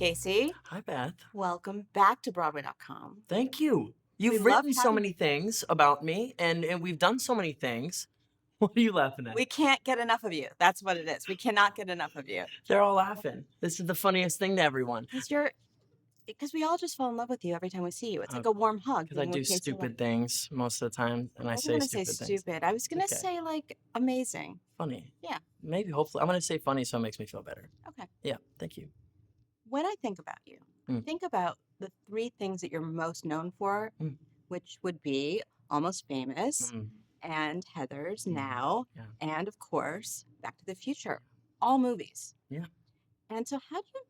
Casey. Hi, Beth. Welcome back to Broadway.com. Thank you. We You've love written so having many things about me, and we've done so many things. What are you laughing at? We can't get enough of you. That's what it is. We cannot get enough of you. They're all laughing. This is the funniest thing to everyone. Because we all just fall in love with you every time we see you. It's like a warm hug Because I being do with Casey. stupid things most of the time, and I I wasn't say going to say stupid things. stupid. I was going to Okay. say like amazing. Funny. Yeah. Maybe, hopefully. I'm going to say funny so it makes me feel better. Okay. Yeah, thank you. When I think about you, I Mm. think about the three things that you're most known for, Mm. which would be Almost Famous Mm. and Heathers Mm. Now, Yeah. and of course, Back to the Future. All movies. Yeah. And so, how do you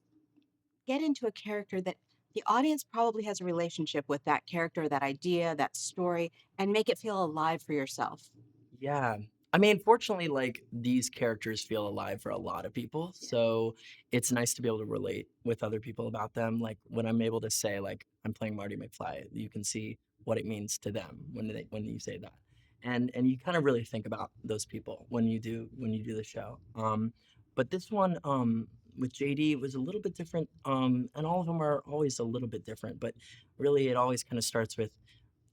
get into a character that the audience probably has a relationship with that character, that idea, that story, and make it feel alive for yourself? Yeah. I mean, fortunately, like these characters feel alive for a lot of people. Yeah. So it's nice to be able to relate with other people about them. Like when I'm able to say, like, I'm playing Marty McFly, you can see what it means to them when you say that. And you kind of really think about those people when you do the show. But this one with JD was a little bit different. And all of them are always a little bit different, but really it always kind of starts with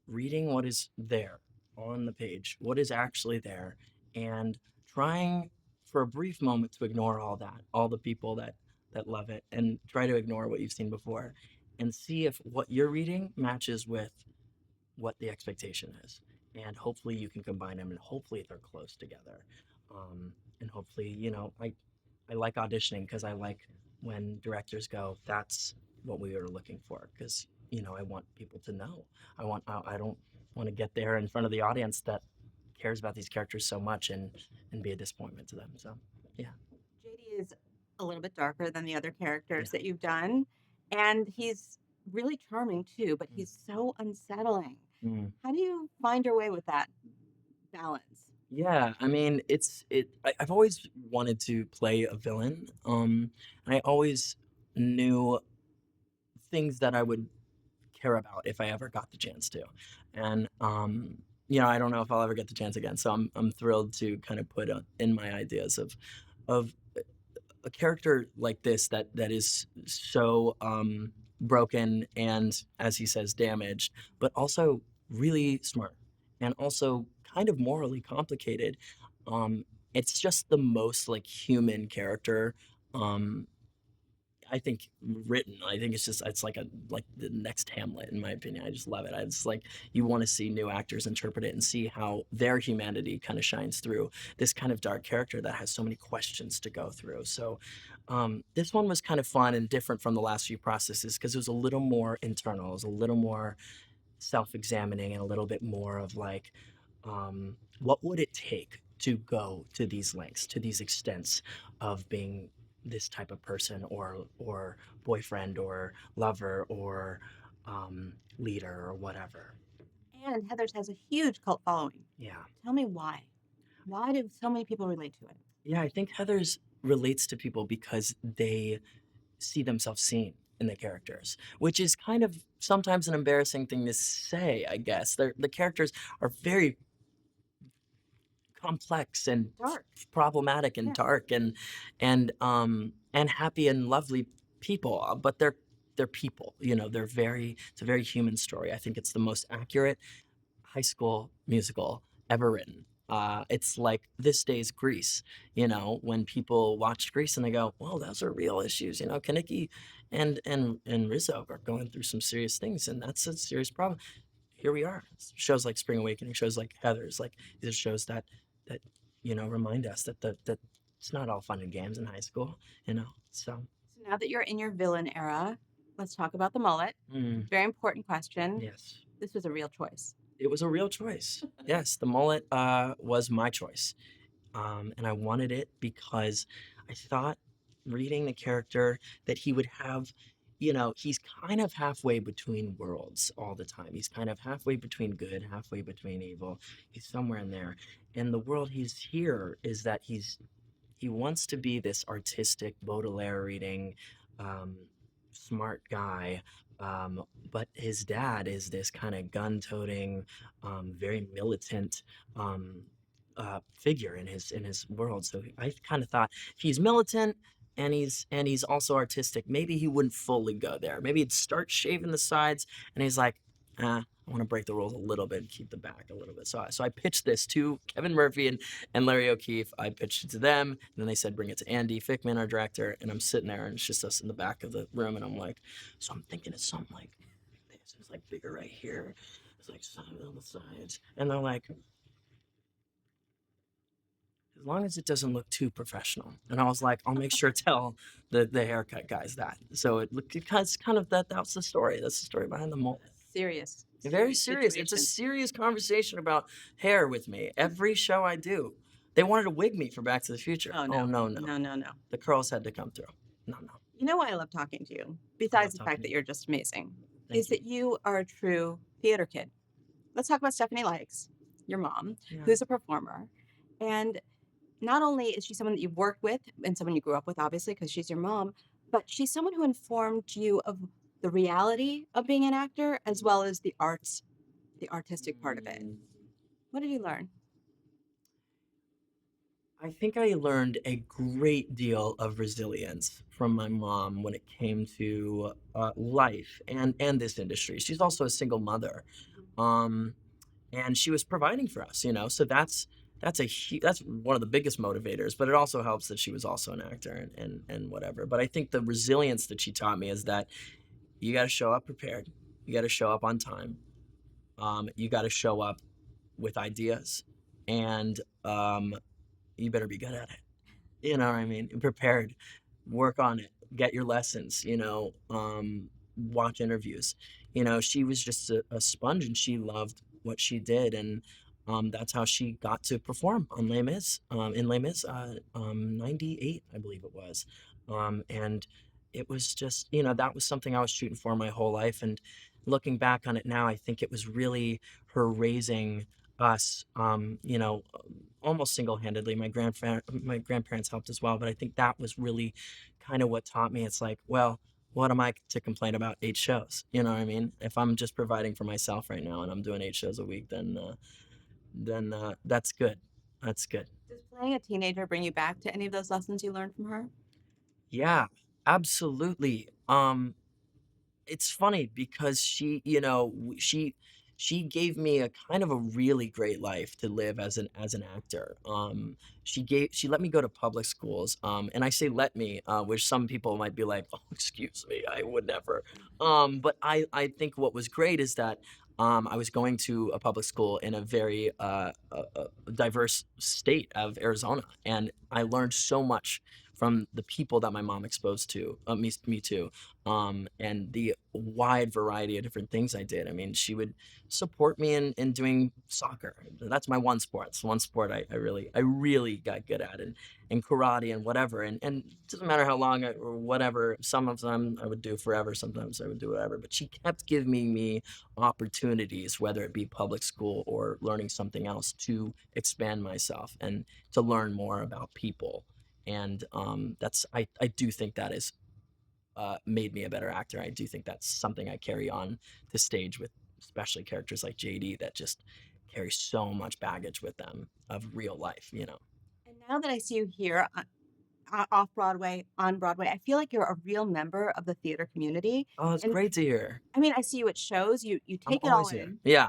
reading what is there on the page, what is actually there, and trying for a brief moment to ignore all that, all the people that love it, and try to ignore what you've seen before, and see if what you're reading matches with what the expectation is, and hopefully you can combine them, and hopefully they're close together, and hopefully I like auditioning because I like when directors go, that's what we were looking for, because I want people to know. I don't want to get there in front of the audience that cares about these characters so much and be a disappointment to them. So yeah, JD is a little bit darker than the other yeah. characters that you've done, and he's really charming too, but Mm. he's so unsettling. Mm. How do you find your way with that balance? Yeah, I mean, I've always wanted to play a villain. And I always knew things that I would care about if I ever got the chance to. And I don't know if I'll ever get the chance again. So I'm thrilled to kind of put in my ideas of a character like this that is so broken and, as he says, damaged, but also really smart and also kind of morally complicated. Um, it's just the most like human character. Um, I think written. I think it's like the next Hamlet in my opinion. I just love it. I just like you want to see new actors interpret it and see how their humanity kind of shines through this kind of dark character that has so many questions to go through. So this one was kind of fun and different from the last few processes because it was a little more internal. It was a little more self-examining and a little bit more of like what would it take to go to these lengths, to these extents of being this type of person or boyfriend or lover or leader or whatever. And Heathers has a huge cult following. Yeah. Tell me why. Why do so many people relate to it? Yeah, I think Heather's relates to people because they see themselves seen in the characters, which is kind of sometimes an embarrassing thing to say, I guess. The characters are very complex and Dark. problematic and Yeah. dark and happy and lovely people, but they're people. It's a very human story. I think it's the most accurate high school musical ever written. It's like this day's Grease, when people watch Grease and they go, well, those are real issues. Kaneki and Rizzo are going through some serious things, and that's a serious problem. Here we are. Shows like Spring Awakening, shows like Heathers, like these are shows that remind us that it's not all fun and games in high school. So So now that you're in your villain era, let's talk about the mullet. mm, Very important question. yes, This was a real choice. it was a real choice. Yes, the mullet was my choice, and I wanted it because I thought reading the character that he would have. He's kind of halfway between worlds all the time. He's kind of halfway between good, halfway between evil. He's somewhere in there. And the world he's here is that he wants to be this artistic Baudelaire reading, um, smart guy, but his dad is this kind of gun-toting, very militant figure in his world. So I kind of thought if he's militant and he's also artistic. Maybe he wouldn't fully go there. Maybe he'd start shaving the sides, and he's like, I want to break the rules a little bit and keep the back a little bit. So I pitched this to Kevin Murphy and Larry O'Keefe. I pitched it to them, and then they said bring it to Andy Fickman, our director. And I'm sitting there, and it's just us in the back of the room, and I'm like, so I'm thinking it's something like this. It's like bigger right here. It's like something on the sides, and they're like, as long as it doesn't look too professional. And I was like, I'll make sure to tell the haircut guys that. So it looked because kind of that's the story. That's the story behind the mullet. Serious, Very serious serious. It's a situation. serious conversation about hair with me. Every show I do. They wanted to wig me for Back to the Future. Oh Oh no, no, no. no, no, no. The curls had to come through. No, no. You know why I love talking to you, I besides love the talking fact to that you. you're just amazing, Thank is you. that you are a true theater kid. Let's talk about Stephanie Likes, your mom, Yeah. who's a performer. And not only is she someone that you've worked with and someone you grew up with, obviously, because she's your mom, but she's someone who informed you of the reality of being an actor as well as the arts, the artistic part of it. Mm. What did you learn? I think I learned a great deal of resilience from my mom when it came to life and this industry. She's also a single mother, um, and she was providing for us, you know. So that's one of the biggest motivators. But it also helps that she was also an actor and whatever. But I think the resilience that she taught me is that you got to show up prepared, you got to show up on time, you got to show up with ideas, and you better be good at it. You know what I mean? Prepared, work on it, get your lessons, watch interviews. She was just a sponge and she loved what she did. And that's how she got to perform on Les Mis, in Les Mis, 98, I believe it was. And it was just, that was something I was shooting for my whole life. And looking back on it now, I think it was really her raising us, almost single-handedly. My grandparents helped as well, but I think that was really kind of what taught me. It's like, well, what am I to complain about 8 shows? You know what I mean? If I'm just providing for myself right now and I'm doing 8 shows a week, then that's good. That's good. Does playing a teenager bring you back to any of those lessons you learned from her? Yeah, absolutely. It's funny because she gave me a kind of a really great life to live as an actor. She let me go to public schools, and I say let me, which some people might be like, oh, excuse me, I would never. But I think what was great is that I was going to a public school in a very diverse state of Arizona, and I learned so much from the people that my mom exposed to me to, and the wide variety of different things I did. I mean, she would support me in doing soccer. That's my one sport. It's one sport I really got good at, and karate and whatever. And it doesn't matter how long or whatever. Some of them I would do forever. Sometimes I would do whatever. But she kept giving me opportunities, whether it be public school or learning something else, to expand myself and to learn more about people. And I do think that is made me a better actor. I do think that's something I carry on to stage with, especially characters like JD that just carry so much baggage with them of real life. And now that I see you here off Broadway, on Broadway, I feel like you're a real member of the theater community. Oh, it's And great to hear. I mean, I see you at shows, you I'm take it all always here. in, Yeah.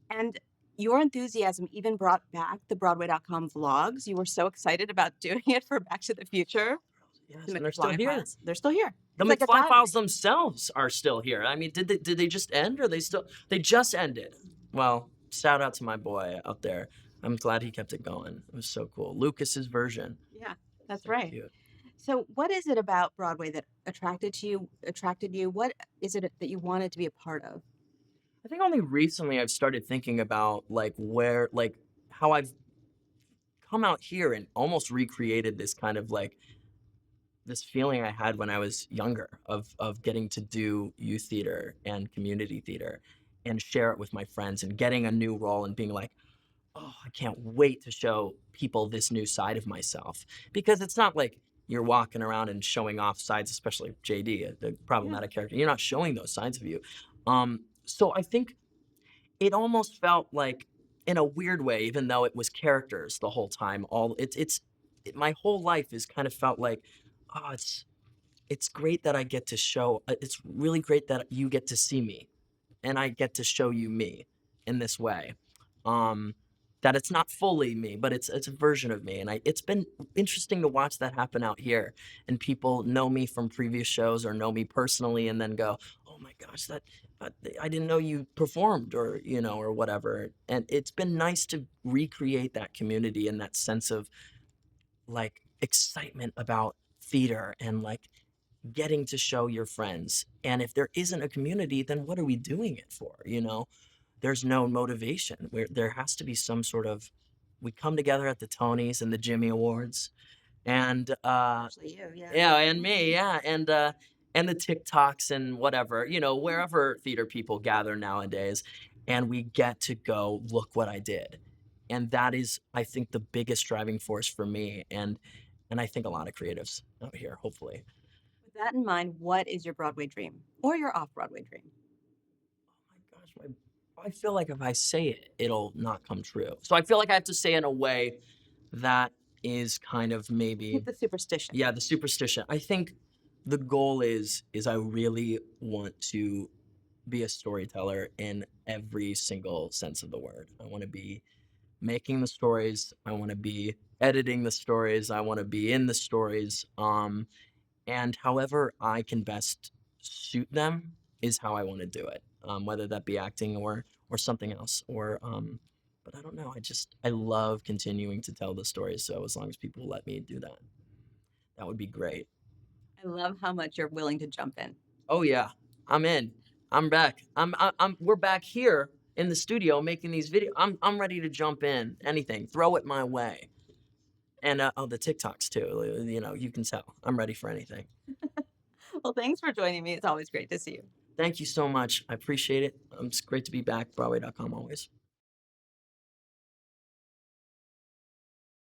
and your enthusiasm even brought back the Broadway.com vlogs. You were so excited about doing it for Back to the Future. Yes, The and they're still McFly here. files. They're still here. The It's like a McFly diary. files themselves are still here. I mean, did they just end, or they just ended? Well, shout out to my boy out there. I'm glad he kept it going. It was so cool. Lucas's version. Yeah, that's So right. cute. So what is it about Broadway that attracted you? What is it that you wanted to be a part of? I think only recently I've started thinking about how I've come out here and almost recreated this kind of like this feeling I had when I was younger of getting to do youth theater and community theater and share it with my friends and getting a new role and being like, oh, I can't wait to show people this new side of myself. Because it's not like you're walking around and showing off sides, especially JD, the Yeah. problematic character. You're not showing those sides of you. So I think it almost felt like, in a weird way, even though it was characters the whole time, my whole life has kind of felt like, oh, it's great that I get to show. It's really great that you get to see me, and I get to show you me in this way. Um, that it's not fully me, but it's a version of me, and it's been interesting to watch that happen out here, and people know me from previous shows or know me personally, and then go, "Oh my gosh, that uh, I didn't know you performed," or or whatever. And it's been nice to recreate that community and that sense of like excitement about theater and like getting to show your friends. And if there isn't a community, then what are we doing it for? There's no motivation. There has to be some sort of we come together at the Tonys and the Jimmy Awards and Especially you, yeah. yeah, and me, Mhm. yeah, and the TikToks and whatever, wherever theater people gather nowadays, and we get to go, "Look what I did." And that is, I think, the biggest driving force for me, and I think a lot of creatives out here, hopefully. With that in mind, what is your Broadway dream or your off-Broadway dream? Oh my gosh, I feel like if I say it, it'll not come true. So I feel like I have to say it in a way that is kind of maybe Keep the superstition. yeah, the superstition. I think the goal is I really want to be a storyteller in every single sense of the word. I want to be making the stories, I want to be editing the stories, I want to be in the stories. And however I can best suit them is how I want to do it. Whether that be acting or something else but I don't know. I love continuing to tell the stories. So as long as people let me do that, that would be great. I love how much you're willing to jump in. Oh yeah, I'm in. I'm back. We're back here in the studio making these videos. I'm ready to jump in. Anything, throw it my way. And oh, the TikToks too. You can tell. I'm ready for anything. Well, thanks for joining me. It's always great to see you. Thank you so much. I appreciate it. It's great to be back. Broadway.com always.